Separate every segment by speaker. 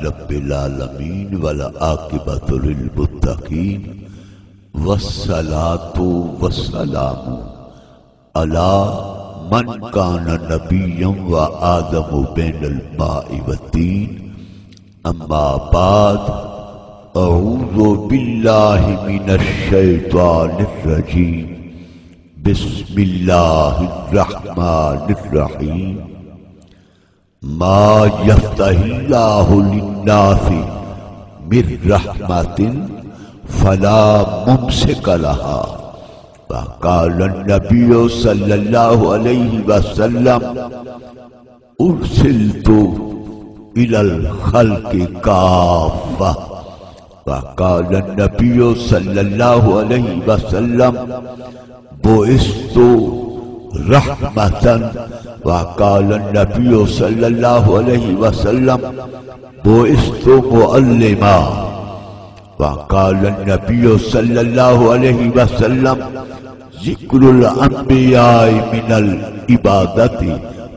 Speaker 1: رب العالمین والعاقبۃ للمتقین والصلاۃ والسلام علی من کان نبیا وآدم بین الماء والطین اما بعد اعوذ باللہ من الشیطان الرجیم بسم اللہ الرحمن الرحیم ما یفتح اللہ للناس من رحمت فلا ممسک لہا وقال النبی صلی اللہ علیہ وسلم ارسلت الى الخلق کافہ وقال النبی صلی اللہ علیہ وسلم بعثت رحمتا وقال النبی صلی اللہ علیہ وسلم بعثت معلما وقال النبی صلی اللہ علیہ وسلم ذکر الانبیاء من العبادت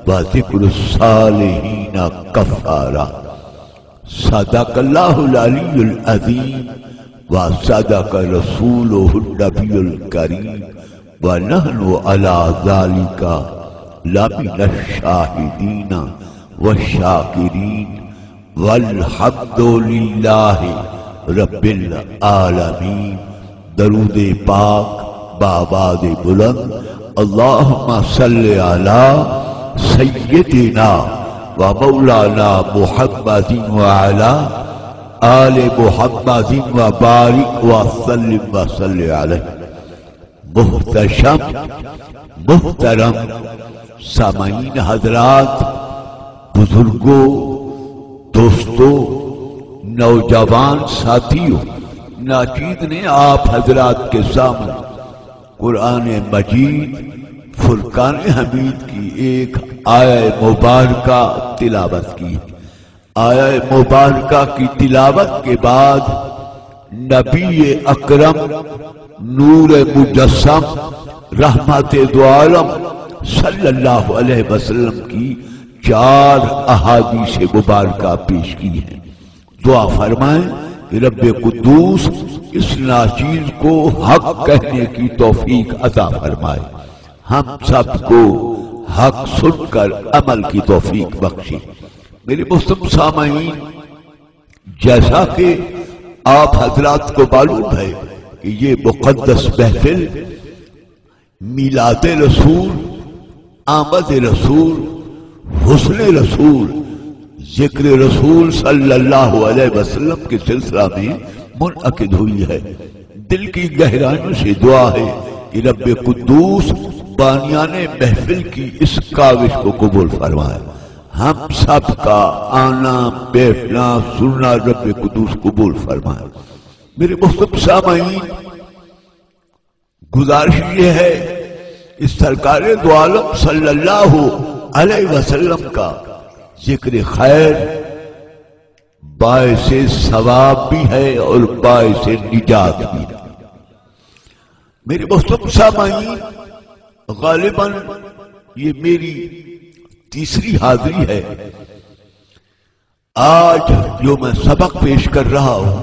Speaker 1: وذکر الصالحین کفارہ صدق اللہ العلی العظیم وصدق رسولہ النبی الکریم ونحن علی ذلک لمن الشاہدین والشاکرین والحمد للہ رب العالمین۔ درود پاک بآواز بلند اللہم صلی علی سیدنا و مولانا محمد وعلی آل محمد وبارک وسلم وصلی علیہ۔ محترم سامعین حضرات، بزرگوں، دوستوں، نوجوان ساتھیوں، ناچیز نے آپ حضرات کے سامنے قرآن مجید فرقان حمید کی ایک آیہ مبارکہ تلاوت کی۔ آیہ مبارکہ کی تلاوت کے بعد نبی اکرم نور مجسم رحمت دو عالم صلی اللہ علیہ وسلم کی 4 احادیث مبارکہ پیش کی ہیں۔ دعا فرمائیں کہ رب قدوس اس ناچیز کو حق کہنے کی توفیق عطا فرمائے، ہم سب کو حق سن کر عمل کی توفیق بخشے۔ میرے محترم سامعین، جیسا کہ آپ حضرات کو معلوم ہے کہ یہ مقدس محفل میلاد رسول، آمد رسول، حسن رسول، ذکر رسول صلی اللہ علیہ وسلم کے سلسلہ میں منعقد ہوئی ہے۔ دل کی گہرائیوں سے دعا ہے کہ رب قدوس بانیان محفل کی اس کاوش کو قبول فرمائے، ہم سب کا آنا بیٹھنا سننا رب قدوس قبول فرمائے۔ میرے محترم سامعین، گزارش یہ ہے اس سرکار دو عالم صلی اللہ علیہ وسلم کا ذکر خیر باعث ثواب بھی ہے اور باعث نجات بھی ہے۔ میرے محترم سامعین، غالباً یہ میری تیسری حاضری ہے۔ آج جو میں سبق پیش کر رہا ہوں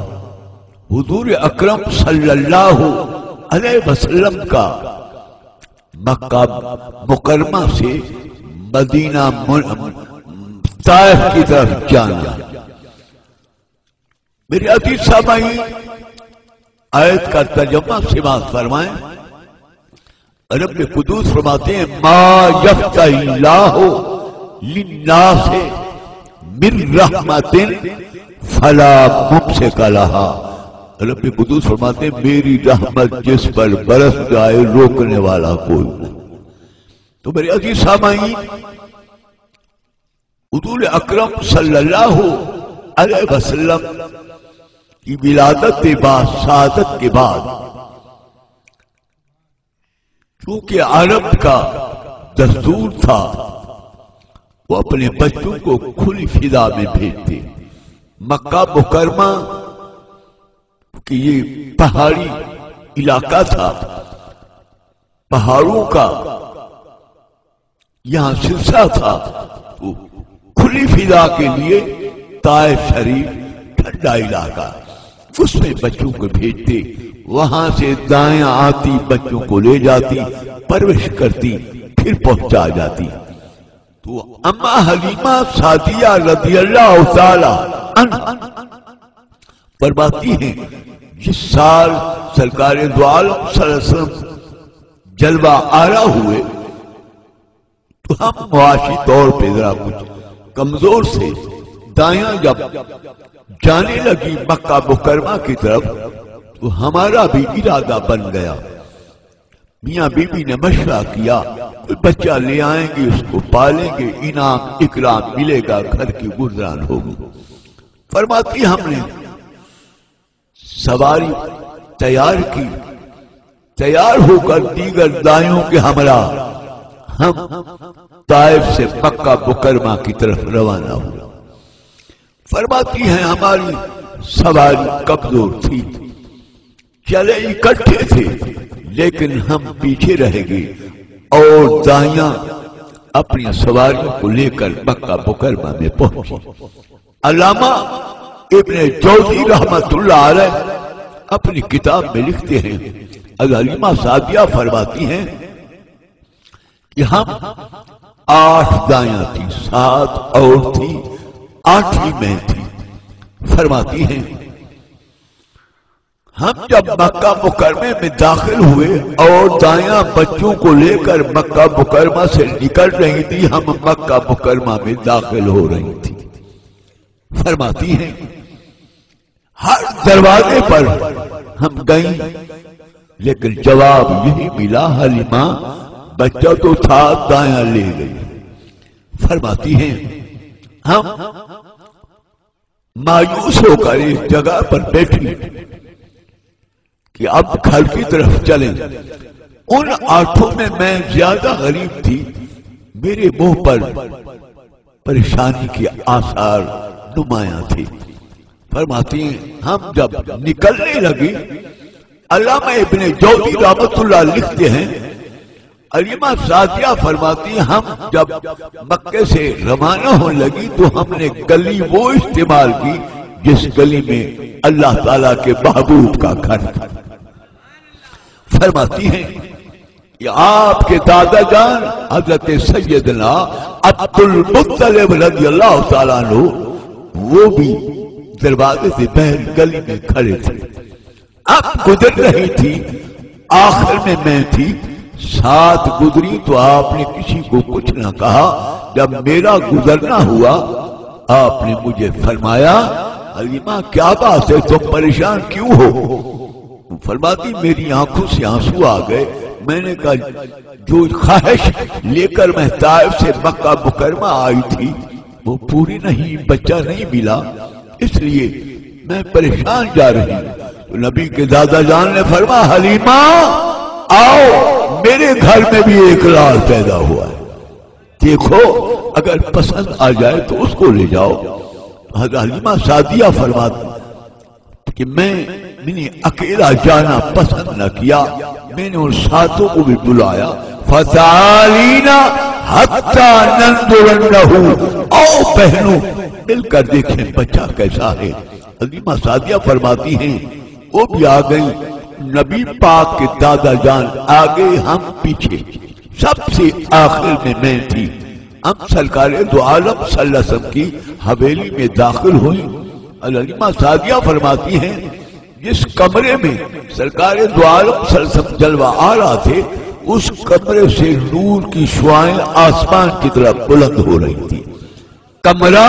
Speaker 1: حضور اکرم صلی اللہ علیہ وسلم کا مکہ مکرمہ سے مدینہ طائف کی طرف جانا۔ میرے عزیز سامعین، آیت کا ترجمہ سماعت فرمائیں۔ رب قدوس فرماتے ہیں ما یفتح اللہ للناس من رحمت فلا ممسک لہا۔ رب قدوس فرماتے ہیں میری رحمت جس پر برس جائے روکنے والا کوئی نہیں۔ تو میرے عزیز سامعین، حضور اکرم صلی اللہ علیہ وسلم کی ولادت کے بعد، شہادت کے بعد، چونکہ عرب کا دستور تھا وہ اپنے بچوں کو کھلی فضا میں بھیجتے۔ مکہ مکرمہ کہ یہ پہاڑی علاقہ تھا، پہاڑوں کا یہاں سلسلہ تھا، تو کھلی فضا کے لیے طائف شریف ٹھنڈا علاقہ، اس میں بچوں کو بھیجتے، وہاں سے دائیں آتی بچوں کو لے جاتی، پرورش کرتی، پھر پہنچا جاتی۔ تو اما حلیمہ سعدیہ رضی اللہ تعالی عنہ فرماتی ہیں جس سال سرکار دو عالم صلی اللہ علیہ وسلم جلوہ آرا ہوئے تو ہم معاشی طور پہ ذرا کچھ کمزور سے، دایاں جب جانے لگی مکہ مکرمہ کی طرف تو ہمارا بھی ارادہ بن گیا۔ میاں بی بی نے مشورہ کیا کوئی بچہ لے آئیں گے، اس کو پالیں گے، انعام اکرام ملے گا، گھر کی گزران ہوگی۔ فرماتی ہم نے سواری تیار کی، تیار ہو کر دیگر دائیوں کے ہمراہ ہم طائف سے مکہ مکرمہ کی طرف روانہ ہوئے۔ فرماتی ہیں ہماری سواری کمزور تھی، چلے اکٹھے تھے لیکن ہم پیچھے رہ گئے اور دائیاں اپنی سواریوں کو لے کر مکہ مکرمہ میں پہنچی۔ علامہ ابن جوزی رحمت اللہ علیہ اپنی کتاب میں لکھتے ہیں، حلیمہ سعدیہ فرماتی ہیں کہ ہم 8 دائیاں تھی، 7 اور تھی، 8 میں تھی۔ فرماتی ہیں ہم جب مکہ مکرمہ میں داخل ہوئے اور دائیاں بچوں کو لے کر مکہ مکرمہ سے نکل رہی تھی، ہم مکہ مکرمہ میں داخل ہو رہی تھی۔ فرماتی ہیں ہر دروازے پر ہم گئیں لیکن جواب یہی ملا، حلیمہ بچہ تو تھا، دائیاں لے گئی۔ فرماتی ہیں ہم مایوس ہو کر ایک جگہ پر بیٹھی کہ اب گھر کی طرف چلیں۔ ان 8 میں زیادہ غریب تھی، میرے منہ پر پریشانی کے آثار نمایاں تھے۔ فرماتی ہیں ہم جب نکلنے لگی، علامہ ابن جوزی رحمت اللہ لکھتے ہیں، حلیمہ سعدیہ فرماتی ہیں ہم جب مکے سے روانہ ہونے لگی تو ہم نے گلی وہ استعمال کی جس گلی میں اللہ تعالیٰ کے محبوب کا گھر تھا۔ فرماتی ہیں کہ آپ کے دادا جان حضرت سیدنا عبد المطلب رضی اللہ تعالیٰ عنہ وہ بھی دروازے سے باہر گلی میں کھڑے تھے۔ اب گزر رہی تھی، آخر میں تھی، ساتھ گزری تو آپ نے کسی کو کچھ نہ کہا۔ جب میرا گزرنا ہوا آپ نے مجھے فرمایا حلیمہ کیا بات ہے، تم پریشان کیوں ہو؟ فرماتی میری آنکھوں سے آنسو آ گئے، میں نے کہا جو خواہش لے کر میں طائف سے مکہ مکرمہ آئی تھی وہ پوری نہیں، بچہ نہیں ملا، اس لیے میں پریشان جا رہی ہوں۔ تو نبی کے دادا جان نے فرمایا حلیمہ آؤ، میرے گھر میں بھی ایک لال پیدا ہوا ہے، دیکھو اگر پسند آ جائے تو اس کو لے جاؤ۔ حضرت حلیمہ سعدیہ فرماتی کہ میں نے اکیلا جانا پسند نہ کیا، میں نے ان 7 کو بھی بلایا، فتعالینا حتی ننظرنہ، آؤ بہنوں مل کر دیکھیں بچہ کیسا ہے۔ حلیمہ سعدیہ فرماتی ہیں وہ بھی آ گئی، نبی پاک کے دادا جان آگے ہم پیچھے، سب سے آخر میں تھی۔ ہم سرکار دو عالم صلی اللہ علیہ وسلم کی حویلی میں داخل ہوئی۔ حلیمہ سعدیہ فرماتی ہیں جس کمرے میں سرکار دو عالم صلی اللہ علیہ وسلم جلوہ آ رہا تھے اس کمرے سے نور کی شعائیں آسمان کی طرف بلند ہو رہی تھی، کمرہ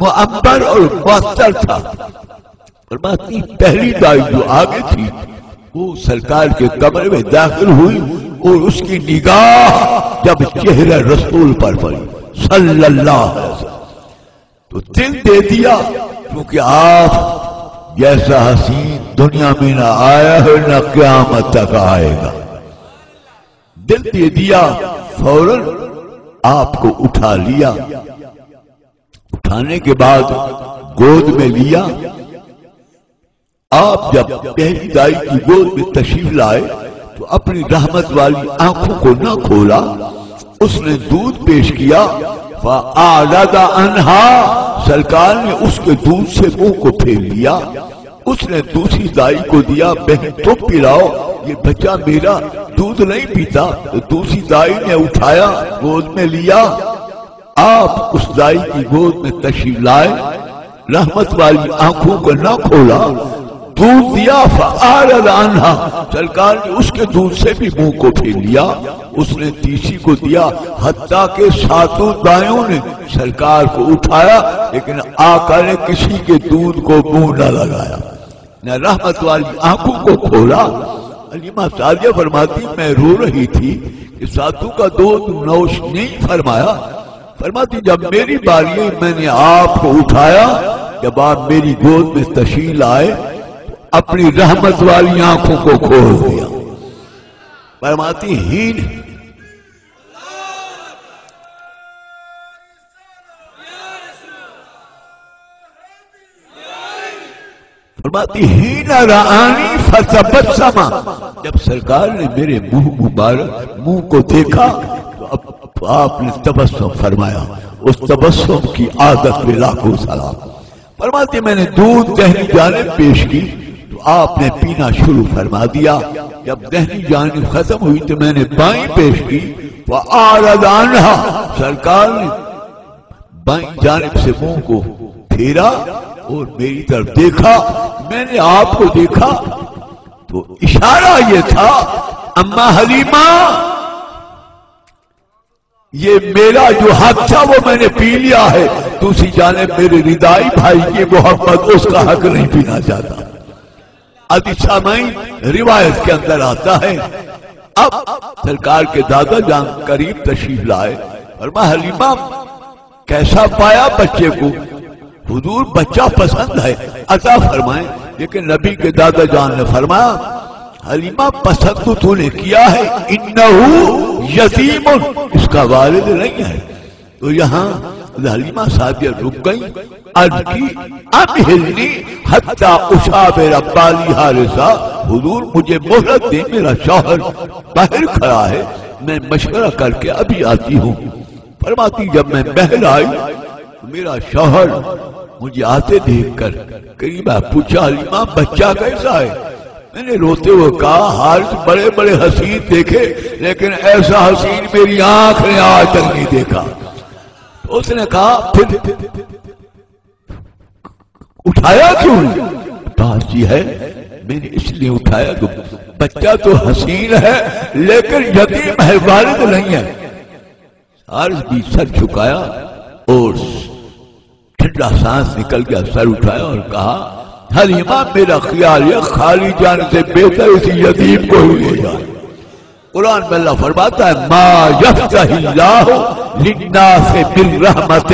Speaker 1: معمر اور معطر تھا۔ فرماتی پہلی دائی جو آگے تھی وہ سرکار کے کمرے میں داخل ہوئی اور اس کی نگاہ جب چہرہ رسول پر پڑی صلی اللہ علیہ وسلم تو دل دے دیا، کیونکہ آپ جیسا حسین دنیا میں نہ آیا ہے نہ قیامت تک آئے گا۔ دل دے دیا، فوراً آپ کو اٹھا لیا، اٹھانے کے بعد گود میں لیا۔ آپ جب پہلی دائی کی گود میں تشریف لائے تو اپنی رحمت والی آنکھوں کو نہ کھولا، اس نے دودھ پیش کیا۔ فأعرض عنها، سرکار نے اس کے دودھ سے منہ کو پھیر لیا. اس نے دوسری دائی کو دیا، بہن تم پلاؤ، یہ بچہ میرا دودھ نہیں پیتا. تو دوسری دائی نے اٹھایا، گود میں لیا. آپ اس دائی کی گود میں تشریف لائے، رحمت والی آنکھوں کو نہ کھولا، دودھ دیا. فأعرض عنها، سرکار نے اس کے دودھ سے بھی منہ کو پھیر لیا. اس نے تیسری کو دیا، حتیٰ کہ ساتوں دائیوں نے سرکار کو اٹھایا، لیکن آقا نے کسی کے دودھ کو منہ نہ لگایا، نہ رحمت والی آنکھوں کو کھولا. حلیمہ سعدیہ فرماتی میں رو رہی تھی کہ ساتوں کا دودھ نوش نہیں فرمایا. فرماتی جب میری باری ہے میں نے آپ کو اٹھایا، جب آپ میری گود میں تشریف لائے اپنی رحمت والی آنکھوں کو کھول دیا. فرماتی ہین فرماتی ہین رآنی فتبسم، جب سرکار نے میرے منہ مبارک منہ کو دیکھا تو اب آپ نے تبسم فرمایا. اس تبسم کی عادت میں لاکھوں سلام. فرماتی میں نے دودھ دہنی جانب پیش کی تو آپ نے پینا شروع فرما دیا. جب دہنی جانب ختم ہوئی تو میں نے بائیں پیش کی. وَأَعْرَضَ عَنْهَا، سرکار نے بائیں جانب سے منہ کو پھیرا اور میری طرف دیکھا. میں نے آپ کو دیکھا تو اشارہ یہ تھا، اما حلیمہ یہ میرا جو حق تھا وہ میں نے پی لیا ہے. دوسری جانب میرے ردائی بھائی کی محبت، اس کا حق نہیں پینا چاہتا. حدیث سامعین روایت کے اندر آتا ہے، اب سرکار کے دادا جان قریب تشریف لائے. فرمایا حلیمہ کیسا پایا بچے کو؟ حضور بچہ پسند ہے عطا فرمائیں. لیکن نبی کے دادا جان نے فرمایا حلیمہ پسند تو نے کیا ہے، انہو یتیم، اس کا والد نہیں ہے. تو یہاں حلیمہ سعدیہ رک گئی، عرض کی امہلنی حتی اشاور بالی حارثہ، حضور مجھے مہلت دے، میرا شوہر باہر کھڑا ہے، میں مشورہ کر کے ابھی آتی ہوں. فرماتی جب میں باہر آئی میرا شوہر مجھے آتے دیکھ کر قریب پوچھا حلیمہ بچہ کیسا ہے؟ میں نے روتے ہوئے کہا حارث بڑے بڑے حسین دیکھے لیکن ایسا حسین میری آنکھ نے آج تک نہیں دیکھا. اس نے کہا پھر اٹھایا کیوں؟ بات یہ ہے میں نے اس لیے اٹھایا کہ بچہ تو حسین ہے لیکن یتیم ہے، والد نہیں ہے. حارث بھی سر جھکایا اور ٹھنڈا سانس نکل گیا، سر اٹھایا اور کہا حلیمہ میرا خیال یہ خالی جانے سے بہتر اسی یتیم کو ہی لے جائے. قرآن میں اللہ فرماتا ہے ما یفتح اللہ للناس بالرحمت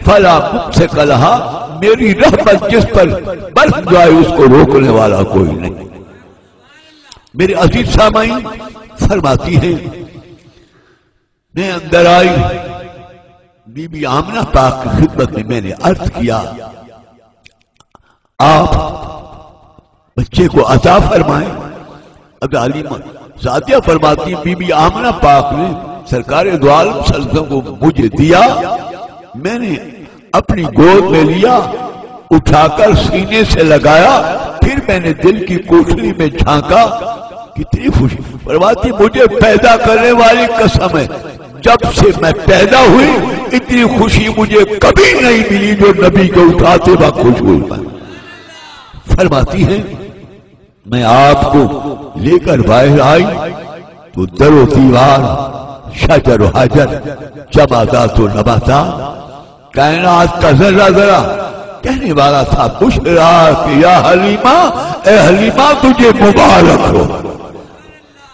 Speaker 1: فلا ممسک لها، میری رحمت جس پر برس جائے اس کو روکنے والا کوئی نہیں. میرے عزیز سامعین فرماتی ہیں میں اندر آئی، بی بی آمنہ پاک کی خدمت میں نے عرض کیا آپ بچے کو عطا فرمائیں. اب حلیمہ سعدیہ فرماتی بی بی آمنہ پاک نے سرکار دو عالم صلی اللہ علیہ وسلم کو مجھے دیا، میں نے اپنی گود میں لیا، اٹھا کر سینے سے لگایا، پھر میں نے دل کی کوٹھلی میں جھانکا. کتنی خوشی. فرماتی مجھے پیدا کرنے والی قسم ہے جب سے میں پیدا ہوئی اتنی خوشی مجھے کبھی نہیں ملی جو نبی کو اٹھاتے وقت خوش ہوئی. فرماتی ہیں میں آپ کو لے کر باہر آئی تو در و دیوار، شجر و حجر، جمادات و نباتات، کائنات کا ذرہ ذرہ کہنے والا تھا بشرا کہ یا حلیمہ اے حلیمہ تجھے مبارک ہو.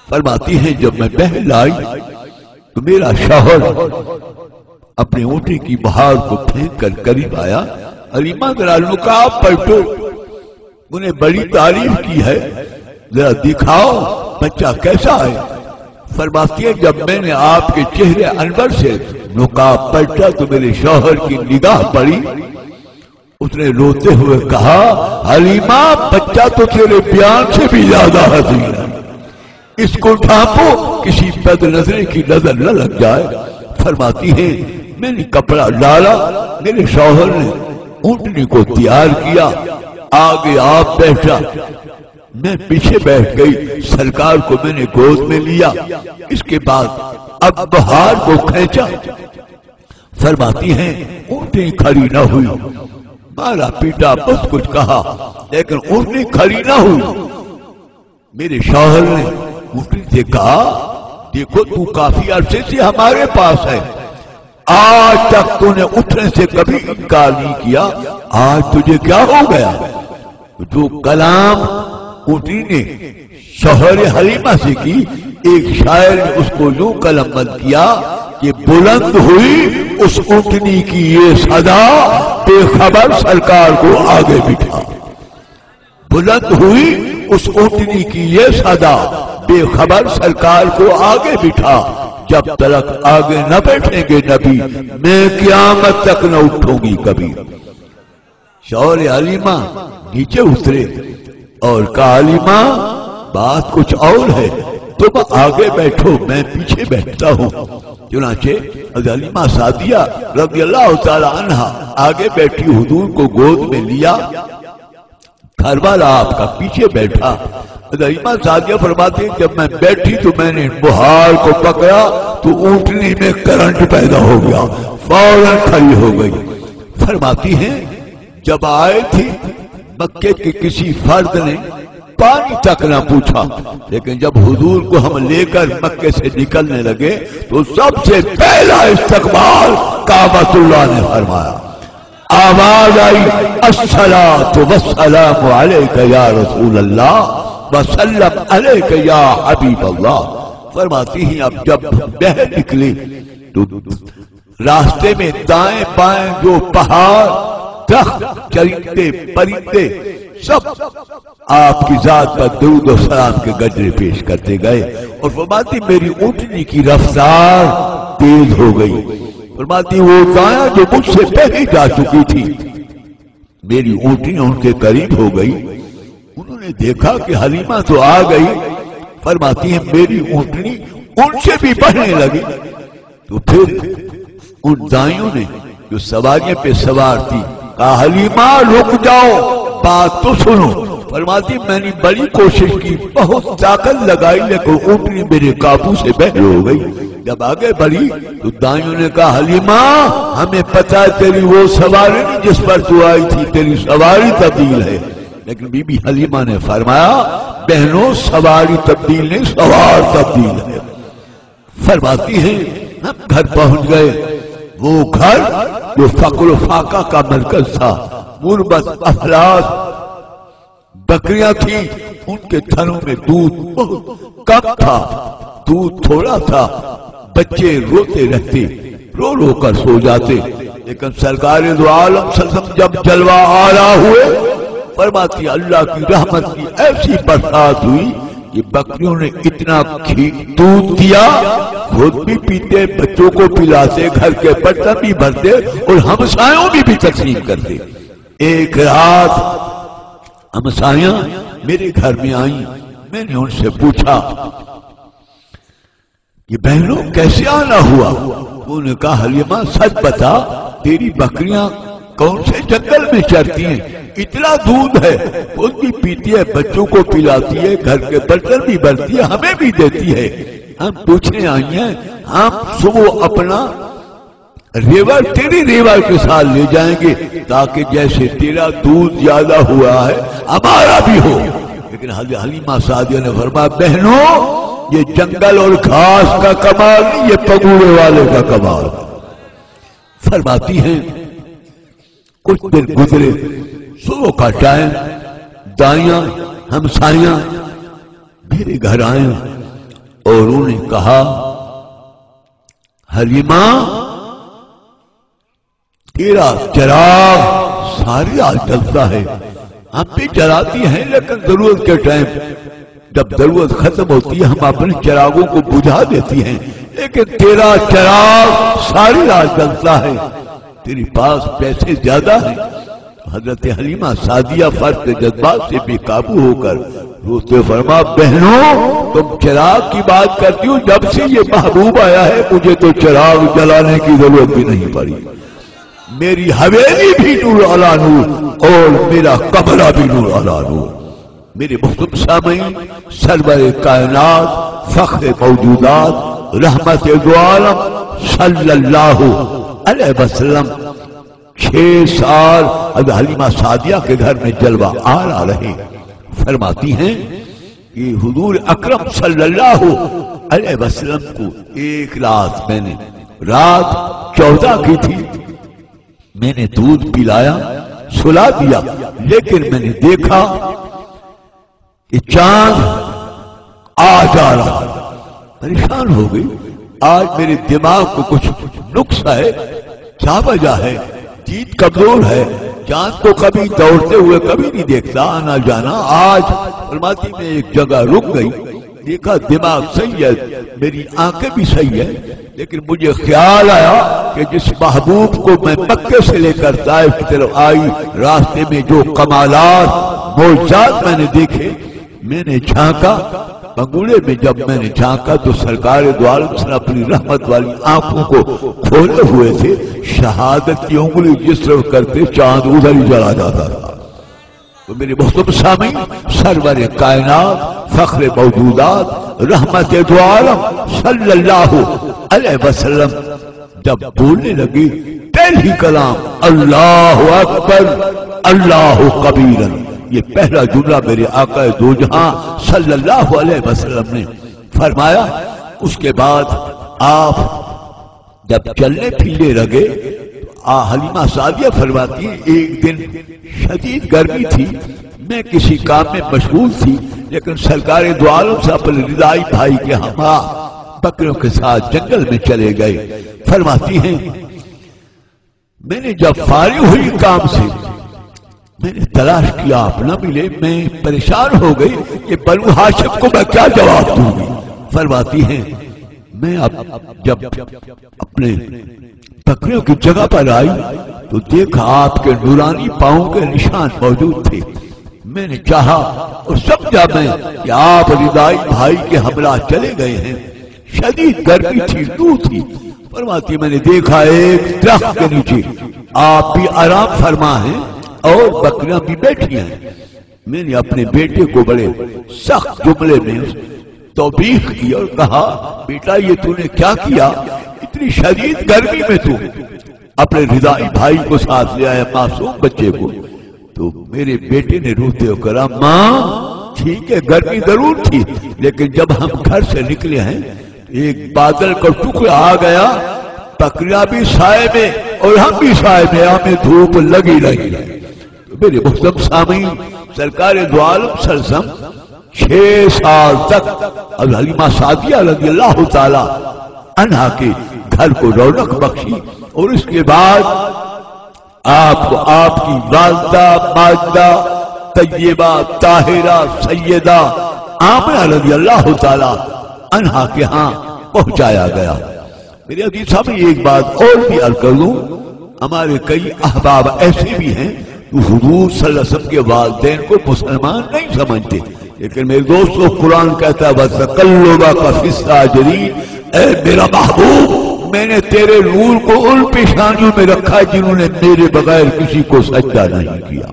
Speaker 1: فرماتی ہیں جب میں بہل آئی تو میرا شوہر اپنے اونٹے کی بہار کو پھینک کر قریب آیا. حلیمہ ذرا نقاب پلٹو، انہیں بڑی تعریف کی ہے، ذرا دکھاؤ بچہ کیسا ہے. فرماتی ہے جب میں نے آپ کے چہرے انور سے نقاب پلٹا تو میرے شوہر کی نگاہ پڑی. اس نے روتے ہوئے کہا حلیمہ بچہ تو تیرے بیان سے بھی زیادہ حسین ہے، اس کو ڈھانپو کسی بد نظرے کی نظر نہ لگ جائے. فرماتی ہے میں نے کپڑا ڈالا، میرے شوہر نے اونٹنی کو تیار کیا، آگے آپ بیٹھا، میں پیچھے بیٹھ گئی، سرکار کو میں نے گود میں لیا، اس کے بعد اب بہار کو کھینچا۔ فرماتی ہیں اونٹنی کھڑی نہ ہوئی، مارا پیٹا بہت کچھ کہا لیکن اونٹنی کھڑی نہ ہوئی۔ میرے شوہر نے اونٹنی سے کہا دیکھو تو کافی عرصے سے ہمارے پاس ہے، آج تک تو نے اٹھنے سے کبھی انکار نہیں کیا، آج تجھے کیا ہو گیا؟ جو کلام اونٹنی نے شوہر حلیمہ سے کی، ایک شاعر نے اس کو یوں قلم بند کیا کہ بلند ہوئی اس اونٹنی کی یہ صدا، بے خبر سرکار کو آگے بٹھا۔ بلند ہوئی اس اونٹنی کی یہ صدا، بے خبر سرکار کو آگے بٹھا۔ جب تک آگے نہ بیٹھیں گے نبی، میں قیامت تک نہ اٹھوں گی کبھی۔ شوہر حلیمہ نیچے اترے اور کہا حلیمہ بات کچھ اور ہے، تم آگے بیٹھو میں پیچھے بیٹھتا ہوں۔ چنانچہ حلیمہ سعدیہ رضی اللہ تعالی عنہا آگے بیٹھی حضور کو گود میں لیا، گھر والا آپ کا پیچھے بیٹھا۔ حلیمہ سعدیہ فرماتے ہیں جب میں بیٹھی تو میں نے بہار کو پکڑا تو اونٹنی میں کرنٹ پیدا ہو گیا، فوراً کھڑی ہو گئی۔ فرماتی ہیں جب آئے تھی مکے کے کسی فرد نے پانی تک نہ پوچھا، لیکن جب حضور کو ہم لے کر مکے سے نکلنے لگے تو سب سے پہلا استقبال کعبۃ اللہ نے فرمایا۔ آواز آئی الصلاۃ والسلام علیک یا رسول اللہ وسلم علیک یا حبیب اللہ۔ فرماتی ہیں اب جب بہر نکلی تو راستے میں دائیں بائیں جو پہاڑ، درخت، چرندے، پرندے سب آپ کی ذات پر درود و سلام کے گجرے پیش کرتے گئے، اور فرماتی میری اونٹنی کی رفتار تیز ہو گئی۔ فرماتی وہ دایاں جو مجھ سے پہلے جا چکی تھی، میری اونٹنی ان کے قریب ہو گئی، انہوں نے دیکھا کہ حلیمہ تو آ گئی۔ فرماتی ہیں میری اونٹنی ان سے بھی بڑھنے لگی، تو پھر ان دائیوں نے جو سواریوں پہ سوار تھی کہا حلیمہ رک جاؤ، بات تو سنو۔ فرماتی میں نے بڑی کوشش کی، بہت طاقت لگائی، لیکن اونٹنی میرے قابو سے بہر ہو گئی۔ جب آگے بڑھی تو دائیوں نے کہا حلیمہ ہمیں پتا ہے تیری وہ سواری نہیں جس پر تو آئی تھی، تیری سواری تبدیل ہے۔ لیکن بی بی حلیمہ نے فرمایا بہنوں سواری تبدیل نہیں، سوار تبدیل ہے۔ فرماتی ہیں ہم گھر پہنچ گئے، وہ گھر جو فقر و فاقہ کا مرکز تھا، غربت، افلاس، بکریاں تھیں، ان کے تھنوں میں دودھ بہت کم تھا، دودھ تھوڑا تھا، بچے روتے رہتے، رو رو کر سو جاتے۔ لیکن سرکار دو عالم صلی اللہ علیہ وسلم جب جلوہ آرا ہوئے، فرماتی اللہ کی رحمت کی ایسی برسات ہوئی کہ بکریوں نے اتنا دودھ دیا، خود بھی پیتے، بچوں کو پلاتے، گھر کے برتن بھی بھرتے اور ہمسایوں بھی تقسیم کرتے۔ ایک رات ہمسایاں میرے گھر میں آئیں، میں نے ان سے پوچھا کہ بہنوں کیسے آنا ہوا؟ انہوں نے کہا حلیمہ سچ بتا تیری بکریاں کون سے جنگل میں چرتی ہیں، اتنا دودھ ہے، خود بھی پیتی ہے، بچوں کو پلاتی ہے، گھر کے برتن بھی بھرتی ہے، ہمیں بھی دیتی ہے۔ ہم پوچھنے آئی ہیں، ہم صبح اپنا ریوڑ تیری ریوڑ کے ساتھ لے جائیں گے تاکہ جیسے تیرا دودھ زیادہ ہوا ہے ہمارا بھی ہو۔ لیکن حلیمہ سعدیہ نے فرمایا بہنوں یہ جنگل اور گھاس کا کمال نہیں، یہ پگوڑے والے کا کمال۔ فرماتی ہیں کچھ دن گزرے، صبح کا ٹائم، دائیاں ہمسایاں میرے گھر آئے اور انہوں نے کہا حلیمہ تیرا چراغ ساری رات جلتا ہے، ہم بھی جلاتی ہیں لیکن ضرورت کے ٹائم جب ضرورت ختم ہوتی ہے ہم اپنے چراغوں کو بجھا دیتی ہیں، لیکن تیرا چراغ ساری رات جلتا ہے، تیرے پاس پیسے زیادہ ہیں، حضرت حلیمہ سعدیہ فرق جذبات سے بے قابو ہو کر روتے فرما بہنوں تم چراغ کی بات کرتی ہو، جب سے یہ محبوب آیا ہے مجھے تو چراغ جلانے کی ضرورت بھی نہیں پڑی، میری حویلی بھی نور علی نور اور میرا کمرہ بھی نور علی نور۔ میرے محترم سامعین، سرور کائنات فخر موجودات رحمت دو عالم صلی اللہ علیہ وسلم 6 سال اب حلیمہ سعدیہ کے گھر میں جلوہ آ رہے۔ فرماتی ہیں کہ حضور اکرم صلی اللہ علیہ وسلم کو ایک رات میں نے رات 14 کی تھی، میں نے دودھ پلایا سلا دیا، لیکن میں نے دیکھا کہ چاند آ جا رہا، پریشان ہو گئی۔ آج میرے دماغ کو کچھ نقص ہے، کیا وجہ ہے؟ دید کمزور ہے، چاند کو کبھی دوڑتے ہوئے کبھی نہیں دیکھتا آنا جانا۔ آج فرماتی میں ایک جگہ رک گئی، دیکھا دماغ صحیح ہے، میری آنکھیں بھی صحیح ہے، لیکن مجھے خیال آیا کہ جس محبوب کو میں مکے سے لے کر طائف کی طرف آئی، راستے میں جو کمالات معجزات میں نے دیکھے، میں نے جھانکا بنگوڑے میں، جب میں نے جھانکا تو سرکار دو عالم صلی اللہ اپنی رحمت والی آنکھوں کو کھولے ہوئے تھے، شہادت کی انگلی جس طرف کرتے چاند ادھر ہی چلا جاتا تھا۔ تو میرے محترم سامعین، سرور کائنات فخر موجودات رحمت دو عالم صلی اللہ علیہ وسلم جب بولنے لگی، پہلی کلام اللہ اکبر اللہ کبیرا، یہ پہلا جملہ میرے آقا دو جہاں صلی اللہ علیہ وسلم نے فرمایا۔ اس کے بعد آپ جب چلنے پھرنے لگے، حلیمہ سعدیہ فرماتی ہیں ایک دن شدید گرمی تھی، میں کسی کام میں مشغول تھی، لیکن سرکار دو عالم سے اپنے رضائی بھائی کے ہمراہ بکریوں کے ساتھ جنگل میں چلے گئے۔ فرماتی ہیں میں نے جب فارغ ہوئی کام سے، میں نے تلاش کیا، آپ نہ ملے، میں پریشان ہو گئی کہ بنو ہاشم کو میں کیا جواب دوں گی۔ فرماتی ہیں میں اب جب اپنے بکریوں کی جگہ پر آئی تو دیکھا آپ کے نورانی پاؤں کے نشان موجود تھے، میں نے چاہا اور سمجھا میں کہ آپ رضائی بھائی کے ہمراہ چلے گئے ہیں، شدید گرمی تھی، لو تھی۔ فرماتی میں نے دیکھا ایک درخت کے نیچے آپ بھی آرام فرما ہیں اور بکریاں بھی بیٹھی ہیں۔ میں نے اپنے بیٹے کو بڑے سخت جملے میں توبیخ کی اور کہا بیٹا یہ تو نے کیا کیا، اتنی شدید گرمی میں تو اپنے رضائی بھائی کو ساتھ لے آیا معصوم بچے کو۔ تو میرے بیٹے نے روتے ہوئے کہا ماں ٹھیک ہے گرمی ضرور تھی، لیکن جب ہم گھر سے نکلے ہیں ایک بادل کا ٹکڑا آ گیا، بکریاں بھی سائے میں اور ہم بھی سائے میں، ہمیں دھوپ لگی رہی ہے۔ میرے محترم سامعین، سرکار دو عالم صلی اللہ علیہ وسلم 6 سال تک اب حلیمہ سعدیہ رضی اللہ تعالی عنہا کے گھر کو رونق بخشی، اور اس کے بعد آپ کو آپ کی والدہ ماجدہ طیبہ طاہرہ سیدہ آمنہ رضی اللہ تعالی عنہا کے ہاں پہنچایا گیا۔ میرے عزیز صاحب ایک بات اور بھی عرض کر دوں، ہمارے کئی احباب ایسے بھی ہیں جو حضور صلی اللہ علیہ وسلم کے والدین کو مسلمان نہیں سمجھتے، لیکن میرے دوستو قرآن کہتا ہے وَتَقَلُّبَكَ فِي السَّاجِدِينَ، اے میرا محبوب میں نے تیرے نور کو ان پیشانیوں میں رکھا جنہوں نے میرے بغیر کسی کو سجدہ نہیں کیا۔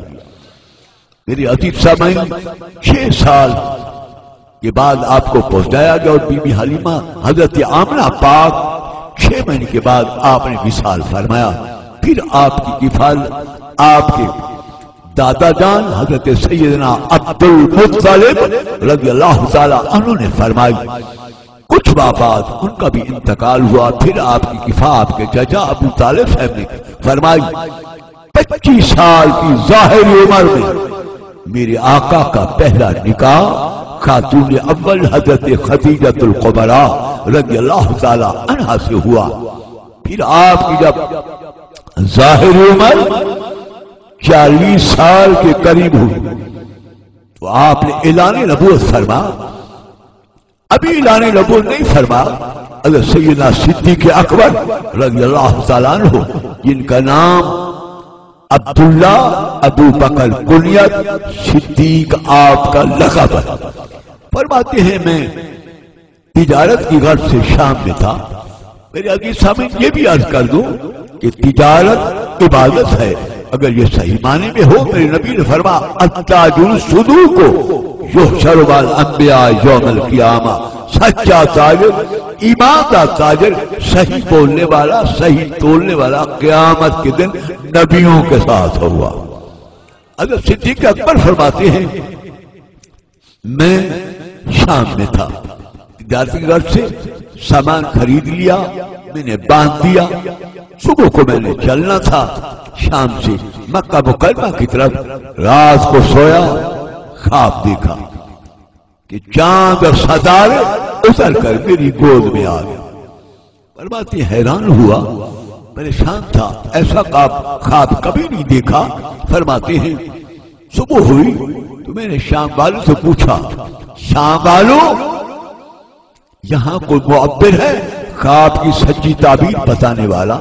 Speaker 1: میری عزیز سامعین، 6 سال کے بعد آپ کو پہنچایا گیا اور بی بی حلیمہ حضرت آمنہ پاک 6 مہینے کے بعد آپ نے وصال فرمایا۔ پھر آپ کی کفالت آپ کے دادا جان حضرت سیدنا عبد المطلب رضی اللہ تعالی عنہ نے فرمائی۔ کچھ بعد ان کا بھی انتقال ہوا، پھر آپ کی کفالت آپ کے چچا ابو طالب صاحب نے فرمائی۔ 25 سال کی ظاہری عمر میں میرے آقا کا پہلا نکاح خاتون اول حضرت خدیجہ الکبریٰ رضی اللہ تعالی عنہا سے ہوا۔ پھر آپ کی جب ظاہری عمر 40 سال کے قریب ہوئی تو آپ نے اعلان نبوت فرما۔ ابھی اعلان نبوت نہیں فرما، حضرت سیدنا صدیق اکبر رضی اللہ تعالیٰ عنہ جن کا نام عبداللہ ابو بکر کنیت، صدیق آپ کا لقب ہے۔ فرماتے ہیں میں تجارت کی غرض سے شام میں تھا۔ میرے عزیز سامعین یہ بھی عرض کر دوں کہ تجارت عبادت ہے اگر یہ صحیح معنی میں ہو۔ میرے نبی نے فرمایا التاجر الصدوق یحشر مع الانبیاء یوم القیامہ، سچا تاجر، ایماندار تاجر، صحیح بولنے والا، صحیح تولنے والا قیامت کے دن نبیوں کے ساتھ ہوا۔ حضرت صدیق اکبر فرماتے ہیں میں شام میں تھا، تجارت کی غرض سے سامان خرید لیا، میں نے باندھ دیا، صبح کو میں نے چلنا تھا شام سے مکہ مکرمہ کی طرف۔ رات کو سویا، خواب دیکھا کہ چاند اور ستارے اتر کر میری گود میں آ گئے۔ فرماتے حیران ہوا، پریشان تھا، ایسا خواب کبھی نہیں دیکھا۔ فرماتے ہیں صبح ہوئی تو میں نے شام والوں سے پوچھا شام والوں یہاں کوئی معبر ہے خواب کی سچی تعبیر بتانے والا؟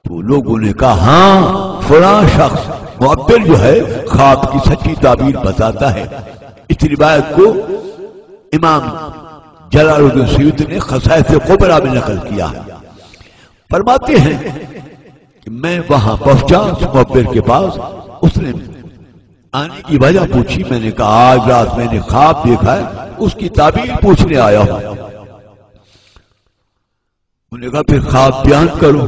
Speaker 1: تو لوگوں نے کہا ہاں فلاں شخص معبر جو ہے خواب کی سچی تعبیر بتاتا ہے۔ اس روایت کو امام جلال الدین سیوطی نے خصائص کبریٰ میں نقل کیا ہے۔ فرماتے ہیں کہ میں وہاں پہنچا اس معبر کے پاس، اس نے آنے کی وجہ پوچھی، میں نے کہا آج رات میں نے خواب دیکھا ہے، اس کی تعبیر پوچھنے آیا ہوں۔ انہوں نے کہا پھر خواب بیان کرو۔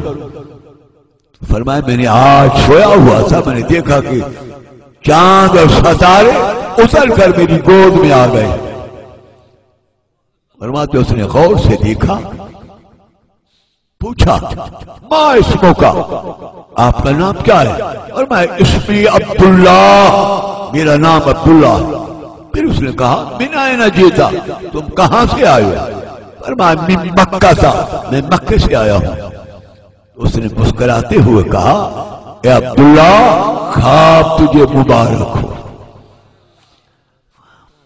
Speaker 1: فرمایا میں نے آج سویا ہوا تھا، میں نے دیکھا کہ چاند اور ستارے اتر کر میری گود میں آ گئے۔ فرماتے اس نے غور سے دیکھا، پوچھا ماں اسموں کا، آپ کا نام کیا ہے؟ اور میں اسمی عبداللہ، میرا نام عبداللہ۔ پھر اس نے کہا من اینا جیتا، تم کہاں سے آئے ہو؟ فرمایا من مکہ تھا، میں مکہ سے آیا ہوں۔ اس نے مسکراتے ہوئے کہا اے عبداللہ خواب تجھے مبارک ہو۔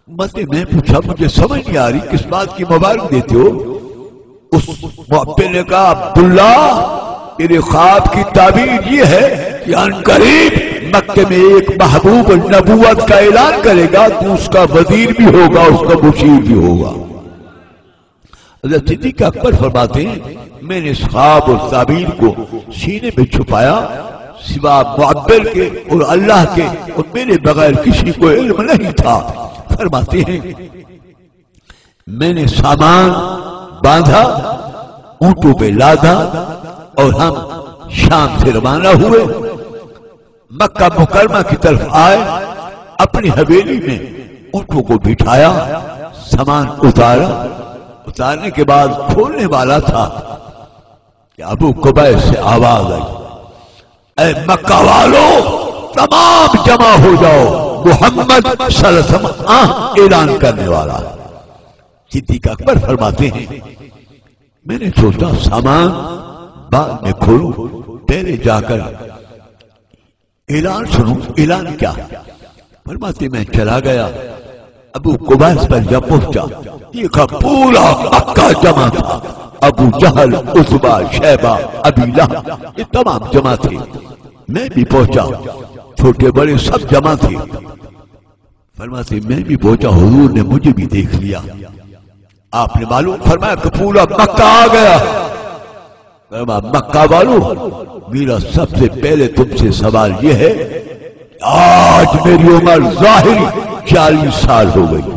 Speaker 1: میں پوچھا مجھے سمجھ نہیں آ رہی کس بات کی مبارک دیتے ہو؟ اس معبر نے کہا عبداللہ تیرے خواب کی تعبیر یہ ہے کہ ان قریب مکے میں ایک محبوب نبوت کا اعلان کرے گا، تو اس کا وزیر بھی ہوگا، اس کا مشیر بھی ہوگا۔ حضرت صدیق اکبر فرماتے ہیں میں نے اس خواب اور تعبیر کو سینے میں چھپایا، سوا معبر کے اور اللہ کے، اور میرے بغیر کسی کو علم نہیں تھا۔ فرماتے ہیں میں نے سامان باندھا، اونٹوں پہ لادا، اور ہم شام سے روانہ ہوئے، مکہ مکرمہ کی طرف آئے، اپنی حویلی میں اونٹوں کو بٹھایا، سامان اتارا، اتارنے کے بعد کھولنے والا تھا کہ ابو قبیس سے آواز آئی اے مکہ والوں تمام جمع ہو جاؤ، محمد صلی اللہ علیہ وسلم اعلان کرنے والا۔ صدیق اکبر فرماتے ہیں میں نے سوچا سامان بعد میں کھولوں، پہلے جا کر اعلان سنوں، اعلان کیا؟ فرماتے میں چلا گیا، ابو قبیس پر جب پہنچا دیکھا پورا مکہ جمع تھا، ابو جہل، عتبہ، شیبہ، ابی لہب، یہ تمام جمع تھے۔ میں بھی پہنچا، چھوٹے بڑے سب جمع تھے۔ فرماتے میں بھی پہنچا، حضور نے مجھے بھی دیکھ لیا، آپ نے معلوم فرمایا کہ پورا مکہ آ گیا۔ فرمایا مکہ والوں میرا سب سے پہلے تم سے سوال یہ ہے، آج میری عمر ظاہری 40 سال ہو گئی،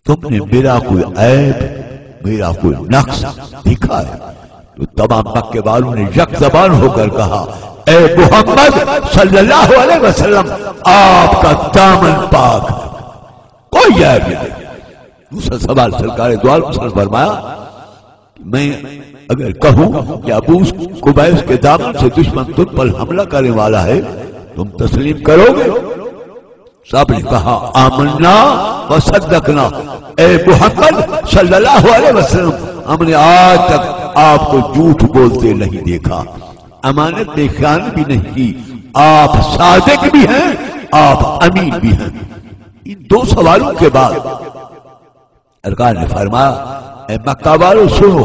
Speaker 1: تم نے میرا کوئی عیب، میرا کوئی نقص دکھا ہے؟ تو تمام مکے والوں نے یک زبان ہو کر کہا اے محمد صلی اللہ علیہ وسلم آپ کا دامن پاک، کوئی عیب نہیں۔ دوسرا سوال سرکار دو عالم صلی اللہ علیہ وسلم فرمایا میں اگر کہوں کہ ابو قبیس کے دامن سے دشمن تم پر حملہ کرنے والا ہے تم تسلیم کرو گے؟ سب نے کہا آمنا وصدقنا، اے محمد صلی اللہ علیہ وسلم ہم نے آج تک آپ کو جھوٹ بولتے نہیں دیکھا، امانت میں خیانت بھی نہیں کی، آپ صادق بھی ہیں، آپ امین بھی ہیں۔ ان دو سوالوں کے بعد ارکان نے فرمایا اے مکہ والوں سنو،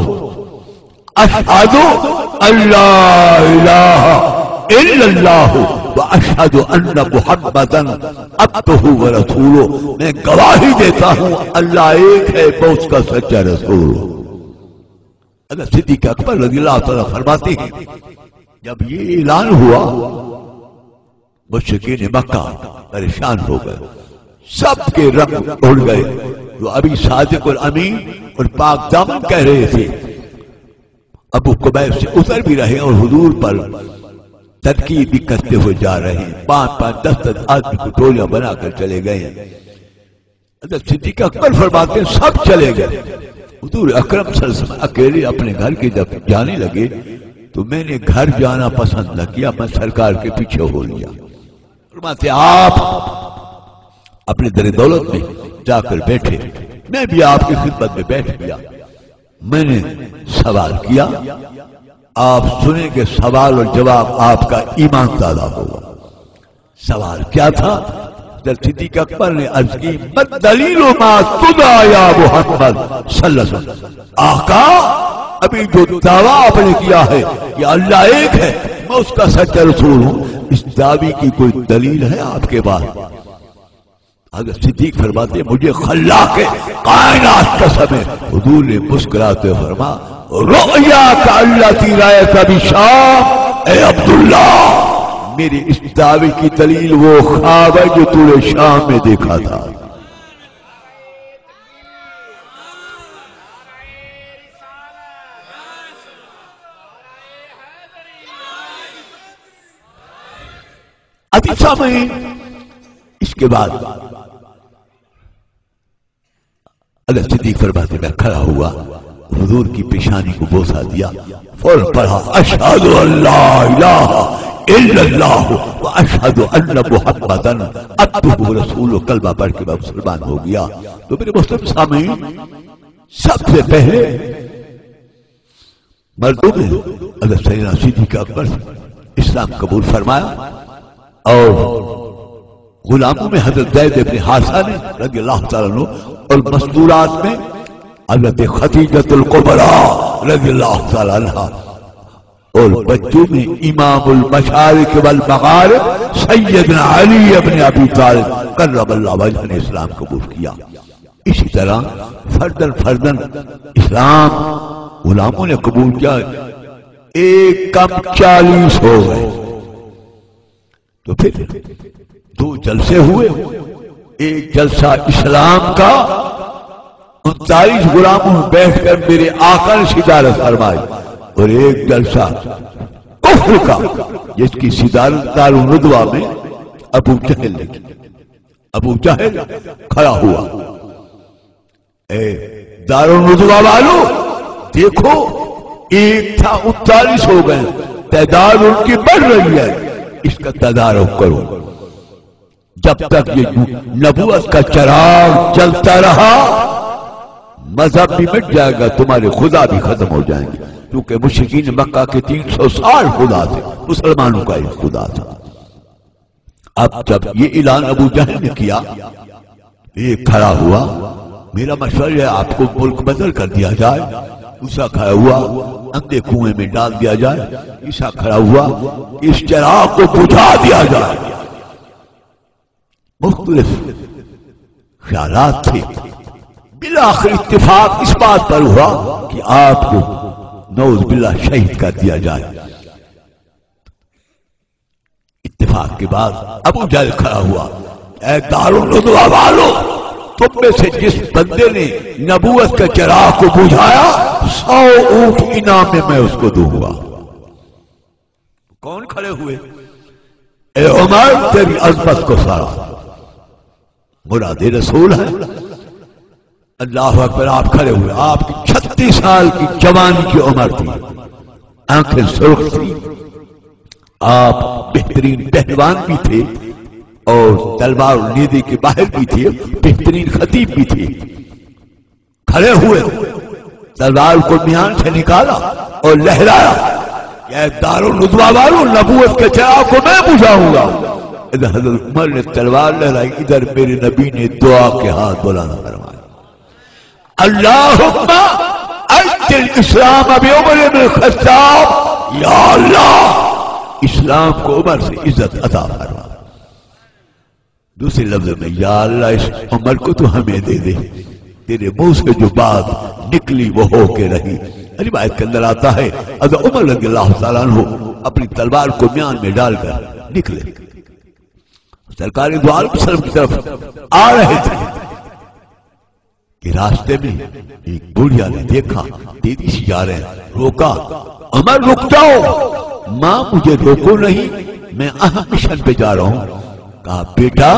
Speaker 1: اشہد اللہ الہ الا اللہ واشہد ان محمدا عبدہ ورسولہ، میں گواہی دیتا ہوں اللہ ایک ہے، میں اس کا سچا رسول ہوں۔ حضرت صدیق اکبر رضی اللہ تعالیٰ فرماتے ہیں جب یہ اعلان ہوا مشرکین مکہ پریشان ہو گئے، سب کے رنگ اڑ گئے۔ جو ابھی صادق الامین اور پاک دامن کہہ رہے تھے ابو قبیب سے اتر بھی رہے اور حضور پر تنقید بھی کرتے ہوئے جا رہے ہیں۔ 5-5 10 آدمی کو ٹولیاں بنا کر چلے گئے ہیں۔ حضرت صدیق اکبر فرماتے ہیں سب چلے گئے، حضور اکرم صلی اللہ علیہ وسلم اکیلے اپنے گھر کے جب جانے لگے تو میں نے گھر جانا پسند نہ کیا، میں سرکار کے پیچھے ہو لیا۔ فرماتے آپ اپنے در دولت میں جا کر بیٹھے، میں بھی آپ کی خدمت میں بیٹھ گیا۔ میں نے سوال کیا، آپ سنیں کہ سوال اور جواب آپ کا ایمان زیادہ ہوگا۔ سوال کیا تھا؟ حضرت صدیق اکبر نے عرض کی مد دلیل ما تدعى یا محمد صلی اللہ علیہ وسلم، آقا ابھی جو دعویٰ آپ نے کیا ہے کہ اللہ ایک ہے، میں اس کا سچا رسول ہوں، اس دعوی کی کوئی دلیل ہے آپ کے پاس؟ حضرت صدیق فرماتے مجھے خلاق کائنات قسم ہے، حضور نے مسکراتے فرما رؤیاک التی رأیت بالشام، اے عبداللہ میری اس دعوے کی دلیل وہ خواب ہے جو تو نے شام میں دیکھا تھا۔ عزیزہ میں اس کے بعد حضرت صدیق فرماتے میں کھڑا ہوا، حضور کی پیشانی کو بوسہ دیا، فوراً پڑھا اشہد ان لا الہ الا اللہ واشہد ان محمدا عبدہ رسولہ، کلمہ پڑھ کے میں مسلمان ہو گیا۔ تو میرے مسلم سامعین، سب سے پہلے مردوں میں حضرت سیدنا صدیق اکبر اسلام قبول فرمایا، اور غلاموں میں حضرت زید بن حارثہ نے رضی اللہ تعالیٰ عنہ، اور مستورات میں حضرت خدیجہ الکبریٰ رضی اللہ تعالیٰ عنہ، اور بچوں میں امام المشارق والمغارب سیدنا علی ابن ابی طالب کرم اللہ وجہہ نے اسلام قبول کیا۔ اسی طرح فردن فردن اسلام غلاموں نے قبول کیا، ایک کم 40 ہو گئے۔ تو پھر 2 جلسے ہوئے، ایک جلسہ اسلام کا 39 غلاموں میں بیٹھ کر میرے آقا نے صدارت فرمائی، اور ایک جلسہ کفر کا جس کی صدارت دارالندوا میں ابو جہل نے کی۔ ابو جہل کھڑا ہوا، اے دارالندوا والو دیکھو، ایک تھا 39 ہو گئے، تعداد ان کی بڑھ رہی ہے، اس کا تدارک کرو۔ جب تک یہ نبوت کا چراغ جلتا رہا مذہب بھی مٹ جائے گا، تمہارے خدا بھی ختم ہو جائیں گے، کیونکہ مشرکین مکہ کے 360 خدا تھے، مسلمانوں کا ایک خدا تھا۔ اب جب یہ اعلان ابو جہل نے کیا، یہ کھڑا ہوا، میرا مشورہ ہے آپ کو ملک بدل کر دیا جائے، دوسرا کھڑا ہوا اندھے کنویں میں ڈال دیا جائے، تیسرا کھڑا ہوا اس چراغ کو بجھا دیا جائے۔ مختلف خیالات تھے، بالآخر اتفاق اس بات پر ہوا کہ آپ کو نعوذ باللہ شہید کر دیا جائے۔ اتفاق کے بعد ابو جہل کھڑا ہوا، اے دارالندوا والو، تم میں سے جس بندے نے نبوت کے چراغ کو بجھایا 100 اونٹ انعام میں اس کو دوں گا۔ کون کھڑے ہوئے؟ اے عمر تیری عظمت کو سارا مراد رسول ہے۔ اللہ اکبر، آپ کھڑے ہوئے، آپ کی 36 سال کی جوانی کی عمر تھی، آنکھیں سرخ تھی، آپ بہترین پہلوان بھی تھے اور تلوار نیزے کے باہر بھی تھے، بہترین خطیب بھی تھے۔ کھڑے ہوئے، تلوار کو میان سے نکالا اور لہرایا، اے دارالندوا والو، نبوت کے چراغ کو میں بجھاؤں گا۔ ادھر حضرت عمر نے تلوار لہرائی، ادھر میرے نبی نے دعا کے ہاتھ بلند فرمایا، اللہم اجل الاسلام بعمر بن الخطاب، یا اللہ اسلام کو عمر سے عزت عطا فرما۔ دوسرے لفظ میں یا اللہ اس عمر کو تو ہمیں دے دے، تیرے منہ سے جو بات نکلی وہ ہو کے رہی۔ روایت کے اندر آتا ہے حضرت عمر رضی اللہ تعالیٰ عنہ اپنی تلوار کو میان میں ڈال کر نکلے، سرکار دو عالم وسلم کی طرف آ رہے تھے کہ راستے میں ایک بڑھیا نے دیکھا تیزی سے جا رہے ہیں، روکا، عمر رک جاؤ، ماں مجھے روکو نہیں، میں اہم مشن پہ جا رہا ہوں۔ کہا بیٹا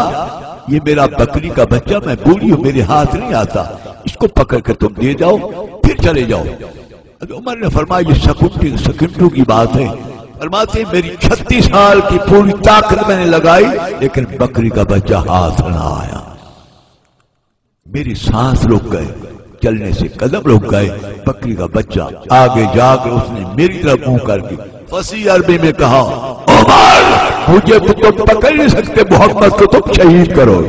Speaker 1: یہ میرا بکری کا بچہ، میں بوڑھی ہوں، میرے ہاتھ نہیں آتا، اس کو پکڑ کر تم دے جاؤ پھر چلے جاؤ۔ عمر نے فرمایا یہ سکنڈوں کی بات ہے، فرماتے میری 36 سال کی پوری طاقت میں نے لگائی لیکن بکری کا بچہ ہاتھ نہ آیا، میری سانس رک گئے، چلنے سے قدم رک گئے، بکری کا بچہ آگے جا کے اس نے میری طرف منہ کر کے فصیح عربی میں کہا عمر مجھے تو تم پکڑ نہیں سکتے، محمد کو تم شہید کرو۔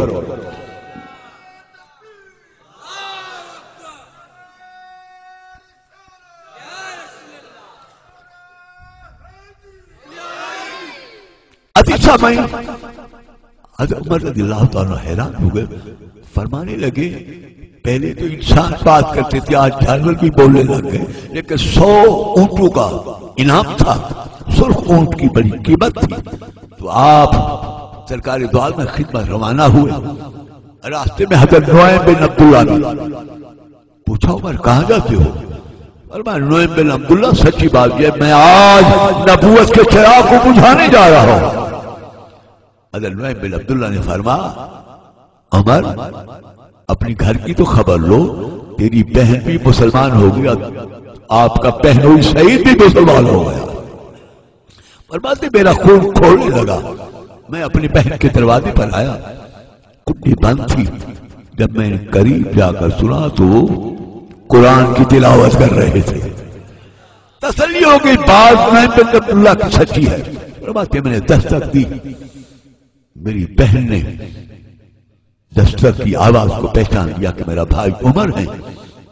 Speaker 1: حضرت عمر رضی اللہ تعالیٰ حیران ہو گئے، فرمانے لگے پہلے تو انسان بات کرتے تھے، آج جانور بھی بولنے لگ گئے، لیکن 100 اونٹوں کا انعام تھا، سرخ اونٹ کی بڑی قیمت تھی، تو آپ سرکار دو عالم میں خدمت روانہ ہوئے۔ راستے میں حضرت نعیم بن عبداللہ نے پوچھا عمر کہاں جاتے ہو؟ فرمایا نعیم بن عبداللہ سچی بات یہ میں آج نبوت کے چراغ کو بجھانے جا رہا ہوں۔ حضرت نعیم بن عبداللہ نے فرمایا عمر اپنی گھر کی تو خبر لو، تیری بہن بھی مسلمان ہو گیا، آپ کا بہنوئی سعید بھی مسلمان ہو گیا۔ فرماتے میرا خون کھولنے لگا، میں اپنی بہن کے دروازے پر آیا، کنڈی بند تھی، جب میں قریب جا کر سنا تو وہ قرآن کی تلاوت کر رہے تھے، تسلی ہو گئی بات نعیم بن عبداللہ کی سچی ہے۔ فرماتے میں نے دستک دی، میری بہن نے دستک کی آواز کو پہچان لیا کہ میرا بھائی عمر ہے،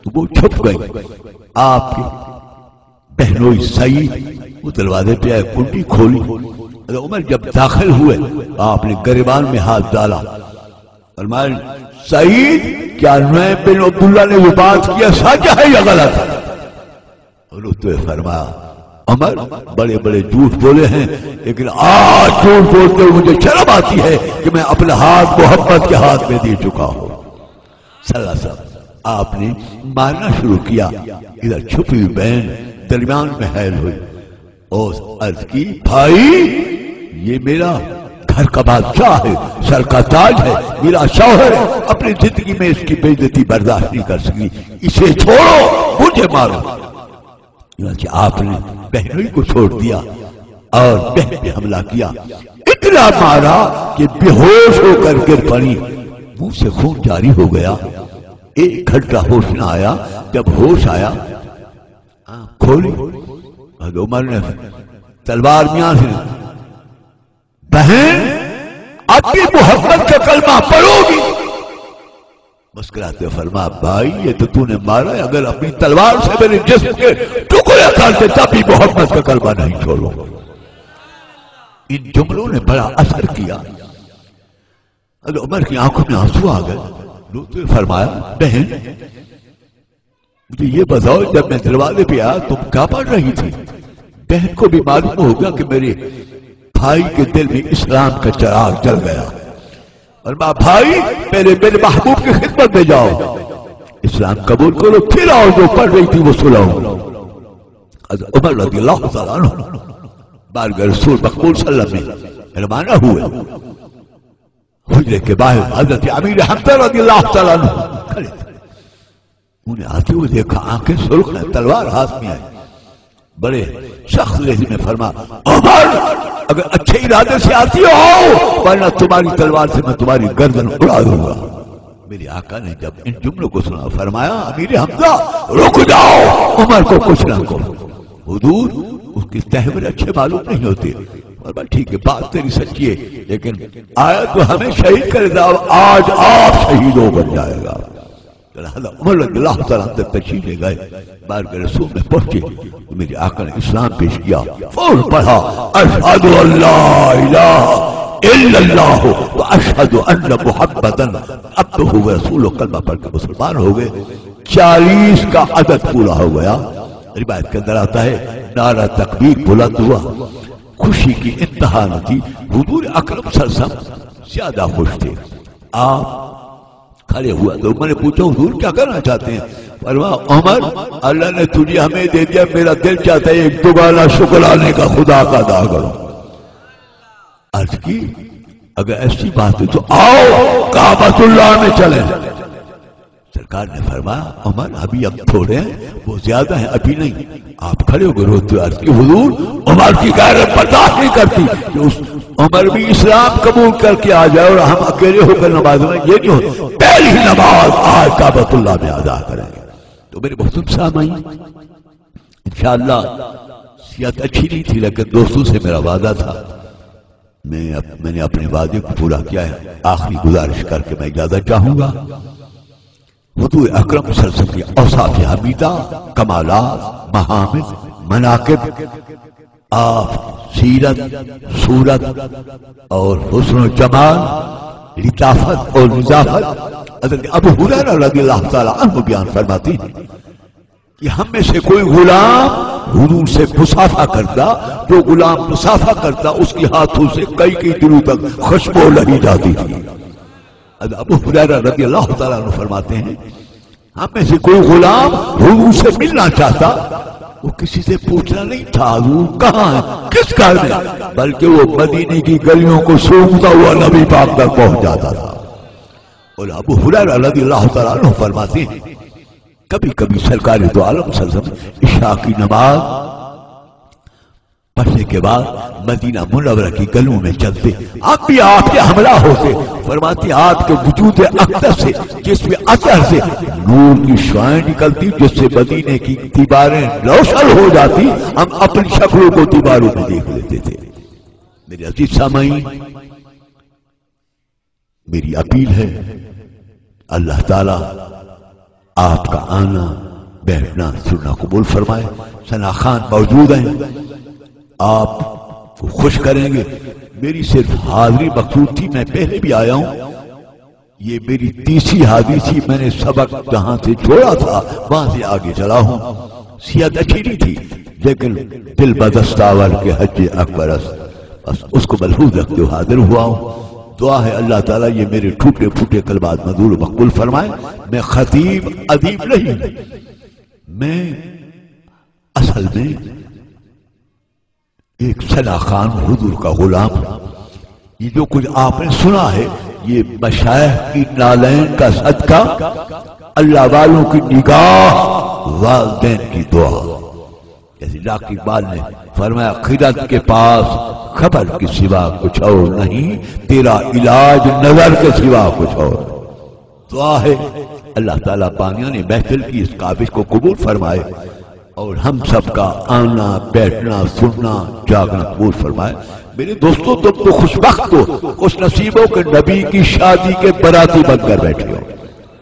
Speaker 1: تو وہ چھپ گئی۔ آپ کے بہنوئی سعید وہ دروازے پہ آئے، کنڈی کھولی، عمر جب داخل ہوئے آپ نے گریبان میں ہاتھ ڈالا، فرمایا سعید کیا نعیم بن عبداللہ نے وہ بات کیا سچ ہے یا غلط ہے؟ انہوں نے فرمایا عمر بڑے بڑے جھوٹ بولے ہیں لیکن آج جھوٹ بولتے ہوئے مجھے شرم آتی ہے کہ میں اپنا ہاتھ محمد کے ہاتھ میں دے چکا ہوں۔ صلی اللہ علیہ وسلم آپ نے مارنا شروع کیا، ادھر چھپی ہوئی بہن درمیان میں حائل ہوئی اور عرض کی بھائی یہ میرا گھر کا بادشاہ ہے، سر کا تاج ہے، میرا شوہر اپنی زندگی میں اس کی بے عزتی برداشت نہیں کر سکی، اسے چھوڑو مجھے مارو۔ آپ نے بہنوئی کو چھوڑ دیا اور بہن پہ حملہ کیا، اتنا مارا کہ بے ہوش ہو کر گر پڑی، منہ سے خون جاری ہو گیا، ایک گھنٹہ ہوش نہ آیا، جب ہوش آیا کھولی، عمر نے تلوار میاں سے بہن اب بھی محمد کا کلمہ پڑھو گی؟ مسکراتے فرما بھائی یہ تو نے مارا ہے، اگر اپنی تلوار سے میرے جسم کے ٹکڑے کاٹتے تب بھی محمد کا کلمہ نہیں چھوڑو۔ ان جملوں نے بڑا اثر کیا، عمر کی آنکھوں میں آنسو آ گئے، روتے فرمایا بہن مجھے یہ بتاؤ جب میں دروازے پہ آیا تم کیا پڑھ رہی تھی؟ بہن کو بھی معلوم ہو گیا کہ میرے بھائی کے دل میں اسلام کا چراغ جل گیا، اور ماں بھائی پہلے میرے محبوب کی خدمت میں جاؤ، اسلام قبول کرو، پھر آؤ جو پڑھ رہی تھی وہ سناؤ۔ حضرت عمر رضی اللہ تعالیٰ عنہ بارگاہ رسول مقبول صلی اللہ علیہ وسلم میں روانہ ہوئے، حجرے کے باہر حضرت امیر حمزہ رضی اللہ تعالیٰ عنہ کھڑے تھے، انہیں آتے ہوئے دیکھا، آنکھیں سرخ ہیں، تلوار ہاتھ میں آئی، بڑے سخت لہجے میں فرما عمر اگر اچھے ارادے سے آتی ہو ورنہ تمہاری تلوار سے میں تمہاری گردن اڑا دوں گا۔ میرے آقا نے جب ان جملوں کو سنا فرمایا امیر حمزہ رک جاؤ، عمر کو کچھ نہ کہو، حضور اس کی تحویر اچھے معلوم نہیں ہوتے، فرمایا ٹھیک ہے بات تیری سچی ہے لیکن آیا تو ہمیں شہید کر دے، آج آپ شہید ہو کر جائے گا۔ لہذا عمر رضی اللہ تعالیٰ عنہ تشریف لے گئے، بارگاہ رسول میں پہنچے تو میرے آقا نے اسلام پیش کیا، فوراً پڑھا اشہد ان لا الہ الا اللہ واشہد ان محمدا عبدہ ورسولہ، کلمہ پڑھ کے مسلمان ہو گئے۔ 40 کا عدد پورا ہو گیا۔ روایت کے اندر آتا ہے نعرہ تکبیر بلند ہوا، خوشی کی انتہا نہ تھی۔ حضور اکرم صلی اللہ علیہ وسلم زیادہ خوش تھے۔ آپ کھڑے ہوا تو میں نے پوچھا حضور کیا کرنا چاہتے ہیں؟ فرمایا عمر اللہ نے تجھے ہمیں دے دیا، میرا دل چاہتا ہے ایک دوبارہ شکرانے کا خدا کا ادا کروں۔ عرض کی اگر ایسی بات ہے تو آؤ کعبۃ اللہ میں چلیں۔ سرکار نے فرمایا عمر ابھی اب تھوڑے ہیں، وہ زیادہ ہیں، ابھی نہیں۔ آپ کھڑے ہو گئے روتے ہوئے عرض کی حضور عمر کی غیرت برداشت نہیں کرتی کہ اس عمر بھی اسلام قبول کر کے آ جائے اور ہم اکیلے ہو کر نماز میں، یہ نہیں ہو، پہلی نماز آج کعبۃ اللہ میں ادا کریں گے۔ تو میرے محترم سامعین انشاءاللہ صحت اچھی نہیں تھی لیکن دوستوں سے میرا وعدہ تھا، میں نے اپنے وعدے کو پورا کیا ہے۔ آخری گزارش کر کے میں اجازت چاہوں گا۔ حضور اکرم صلی اللہ علیہ وسلم کی اوصاف حمیدہ، کمالات، محامد، مناقب، آپ سیرت، صورت اور حسن و جمال، لطافت اور نظافت۔ حضرت ابو ہریرہ رضی اللہ تعالی عنہ بیان فرماتی ہیں کہ ہم میں سے کوئی غلام حضور سے مصافحہ کرتا، جو غلام مصافحہ کرتا اس کے ہاتھوں سے کئی دنوں تک خوشبو لگی جاتی تھی۔ ابو ہریرہ رضی اللہ تعالیٰ عنہ فرماتے ہیں ہم میں سے کوئی غلام حضور سے ملنا چاہتا، وہ کسی سے پوچھنا نہیں تھا حضور کہاں ہے، کس گھر میں، بلکہ وہ مدینے کی گلیوں کو سونگتا ہوا نبی پاک تک پہنچ جاتا تھا۔ اور ابو ہریرہ رضی اللہ تعالیٰ عنہ فرماتے ہیں کبھی کبھی سرکار دو عالم صلی اللہ علیہ وسلم عشاء کی نماز پڑھنے کے بعد مدینہ منورہ کی گلیوں میں چلتے، اب بھی آپ کے حملہ ہوتے، فرماتے آپ کے وجود اقدس سے جس میں اثر سے نور کی شعائیں نکلتی جس سے مدینے کی دیواریں روشن ہو جاتی، ہم اپنی شکلوں کو دیواروں میں دیکھ لیتے تھے۔ میرے عزیز سامعین میری اپیل ہے اللہ تعالی آپ کا آنا بیٹھنا سننا قبول فرمائے۔ ثنا خان موجود ہیں، آپ کو خوش کریں گے۔ میری صرف حاضری مقصود تھی، میں پہلے بھی آیا ہوں، یہ میری تیسری حاضری تھی، میں نے سبق جہاں سے چھوڑا تھا وہاں سے آگے چلا ہوں۔ صحت اچھی نہیں تھی لیکن دل بدستاور کے حج اکبر بس اس کو ملحوظ رکھتے ہوئے حاضر ہوا ہوں۔ دعا ہے اللہ تعالیٰ یہ میرے ٹوٹے پھوٹے کلمات منظور و مقبول فرمائے۔ میں خطیب ادیب نہیں، میں اصل میں ایک ثنا خان حضور کا غلام ہوں۔ یہ جو کچھ آپ نے سنا ہے یہ مشائخ کی نالین کا صدقہ، اللہ والوں کی نگاہ، والدین کی دعا۔ جیسے ڈاکٹر اقبال نے فرمایا خرد کے پاس خبر کے سوا کچھ اور نہیں، تیرا علاج نظر کے سوا کچھ اور۔ دعا ہے اللہ تعالیٰ بانیان محفل کی اس کاوش کو قبول فرمائے اور ہم سب کا آنا بیٹھنا سننا جاگنا قبول فرمائے۔ میرے دوستوں تم تو خوش بخت ہو، خوش نصیبوں کے نبی کی شادی کے براتی بن کر بیٹھے ہو۔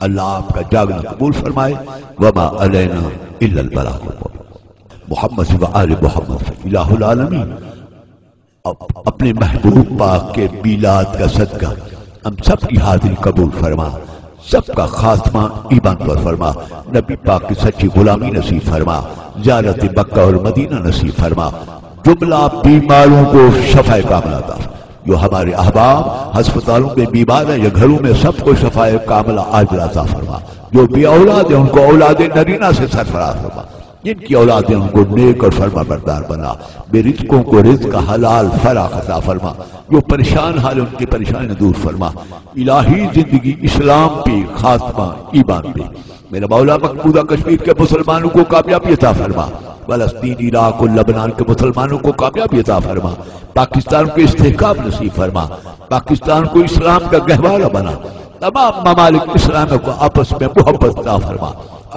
Speaker 1: اللہ آپ کا جاگنا قبول فرمائے۔ وما علینا الا البلاغ المبین۔ محمد و آل محمد الہ العالمین اپنے محبوب پاک کے میلاد کا صدقہ ہم سب کی حاضری قبول فرما، سب کا خاتمہ ایمان پر فرما، نبی پاک کی سچی غلامی نصیب فرما، زیارت مکہ اور مدینہ نصیب فرما، جملہ بیماروں کو شفا کاملہ عطا فرما۔ جو ہمارے احباب ہسپتالوں میں بیمار ہیں یا گھروں میں سب کو شفا کاملہ عاجلہ عطا فرما۔ جو بے اولاد ہیں ان کو اولاد نرینہ سے سرفراز فرما، جن کی اولادیں ان کو نیک اور فرما بردار بنا، بے رزقوں کو رزق حلال فراخ عطا فرما، جو پریشان حال ان کی پریشانی دور فرما۔ الہی زندگی اسلام پہ خاتمہ ایمان پہ۔ میرا مولا مقبوضہ کشمیر کے مسلمانوں کو کامیابی عطا فرما، فلسطین عراق اور لبنان کے مسلمانوں کو کامیابی عطا فرما، پاکستان کو استحکام نصیب فرما، پاکستان کو اسلام کا گہوارہ بنا، تمام ممالک اسلام کو آپس میں محبت عطا فرما،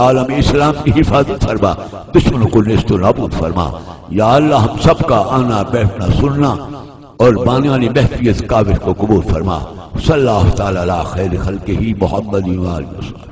Speaker 1: عالم اسلام کی حفاظت فرما، دشمنوں کو نیست و نابود فرما۔ یا اللہ ہم سب کا آنا بیٹھنا سننا اور بانیان محفل اس کاوش کو قبول فرما۔ صلی اللہ تعالی علی خیر خلقہ محمد و آلہ وسلم۔